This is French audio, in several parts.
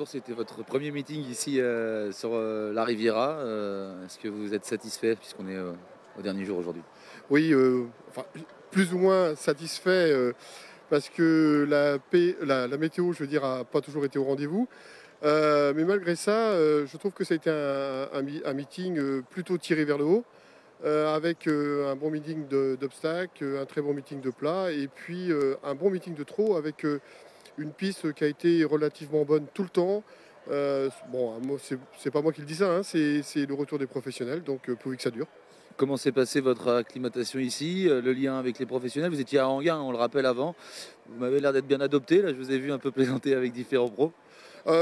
Tour, c'était votre premier meeting ici sur la Riviera. Est-ce que vous êtes satisfait puisqu'on est au dernier jour aujourd'hui? Oui, enfin, plus ou moins satisfait parce que la météo, je veux dire, a pas toujours été au rendez-vous. Mais malgré ça, je trouve que ça a été un meeting plutôt tiré vers le haut, avec un bon meeting d'obstacles, un très bon meeting de plat, et puis un bon meeting de trot avec une piste qui a été relativement bonne tout le temps. Bon, moi, c'est pas moi qui le dis ça, hein, c'est le retour des professionnels, donc pourvu que ça dure. Comment s'est passée votre acclimatation ici, le lien avec les professionnels? Vous étiez à Anguin, on le rappelle avant. Vous m'avez l'air d'être bien adopté. Là, je vous ai vu un peu plaisanter avec différents pros.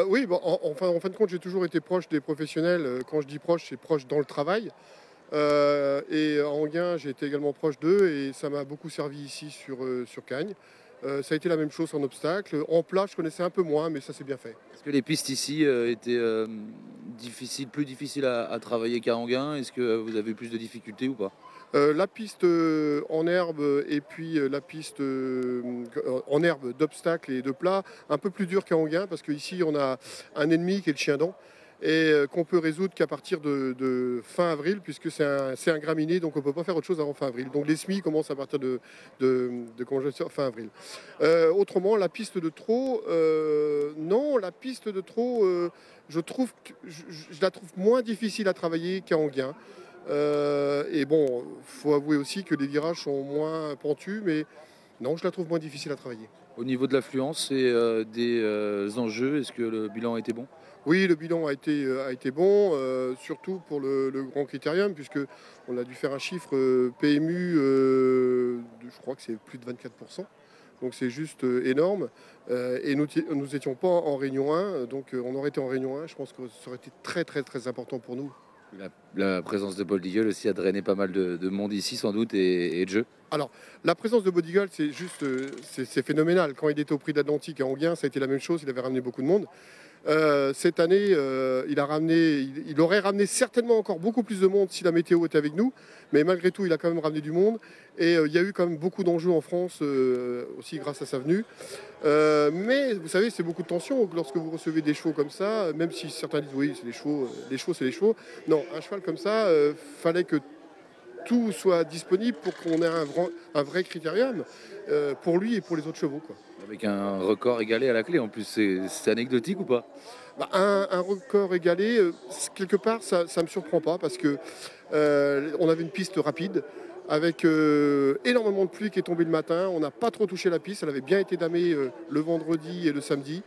Oui, bon, en fin de compte, j'ai toujours été proche des professionnels. Quand je dis proche, c'est proche dans le travail. Et à Anguin, j'ai été également proche d'eux et ça m'a beaucoup servi ici sur Cagnes. Ça a été la même chose en obstacle. En plat, je connaissais un peu moins, mais ça s'est bien fait. Est-ce que les pistes ici étaient plus difficiles à travailler qu'à Anguin? Est-ce que vous avez eu plus de difficultés ou pas? La piste en herbe et puis la piste en herbe d'obstacle et de plat, un peu plus dure qu'à Anguin parce qu'ici on a un ennemi qui est le chien-dent et qu'on peut résoudre qu'à partir de fin avril puisque c'est un graminé, donc on ne peut pas faire autre chose avant fin avril. Donc les semis commencent à partir de comment je vais dire, fin avril. Autrement, la piste de trot, non, la piste de trot, je trouve je la trouve moins difficile à travailler qu'à Anguin. Et bon, faut avouer aussi que les virages sont moins pentus, mais non, je la trouve moins difficile à travailler. Au niveau de l'affluence et des enjeux, est-ce que le bilan a été bon? Oui, le bilan a été bon, surtout pour le Grand Critérium, puisque on a dû faire un chiffre PMU, je crois que c'est plus de 24%. Donc c'est juste énorme. Et nous étions pas en Réunion 1, donc on aurait été en Réunion 1. Je pense que ça aurait été très très très important pour nous. La présence de Bold Eagle aussi a drainé pas mal de monde ici sans doute et de jeux. Alors, la présence de Bodigal, c'est juste, c'est phénoménal. Quand il était au Prix de l'Atlantique à Anguin, ça a été la même chose. Il avait ramené beaucoup de monde. Cette année, il aurait ramené certainement encore beaucoup plus de monde si la météo était avec nous. Mais malgré tout, il a quand même ramené du monde. Et il y a eu quand même beaucoup d'enjeux en France aussi grâce à sa venue. Mais vous savez, c'est beaucoup de tension lorsque vous recevez des chevaux comme ça. Même si certains disent oui, c'est les chevaux, les chevaux, c'est les chevaux. Non, un cheval comme ça, fallait que tout soit disponible pour qu'on ait un vrai critérium pour lui et pour les autres chevaux, quoi. Avec un record égalé à la clé en plus, c'est anecdotique ou pas? Bah, un record égalé, quelque part, ça ne me surprend pas parce que on avait une piste rapide avec énormément de pluie qui est tombée le matin. On n'a pas trop touché la piste, elle avait bien été damée le vendredi et le samedi.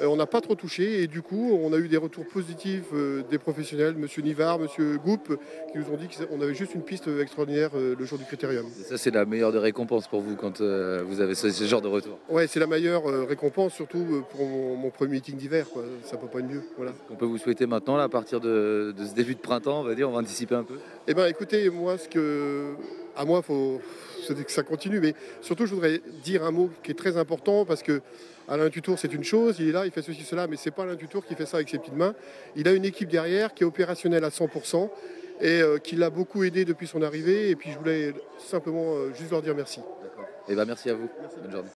On n'a pas trop touché et du coup, on a eu des retours positifs des professionnels, Monsieur Nivard, Monsieur Goup, qui nous ont dit qu'on avait juste une piste extraordinaire le jour du critérium. Et ça, c'est la meilleure des récompenses pour vous quand vous avez ce genre de retour. Ouais, c'est la meilleure récompense, surtout pour mon premier meeting d'hiver, quoi. Ça peut pas être mieux. Voilà. On peut vous souhaiter maintenant, là, à partir de ce début de printemps, on va dire, on va anticiper un peu. Eh bien, écoutez, moi, à moi, c'est que ça continue, mais surtout, je voudrais dire un mot qui est très important parce que Alain Tutour, c'est une chose, il est là, il fait ceci, cela, mais c'est pas Alain Tutour qui fait ça avec ses petites mains. Il a une équipe derrière qui est opérationnelle à 100% et qui l'a beaucoup aidé depuis son arrivée. Et puis, je voulais simplement juste leur dire merci. D'accord. Et bien, merci à vous. Merci. Bonne journée.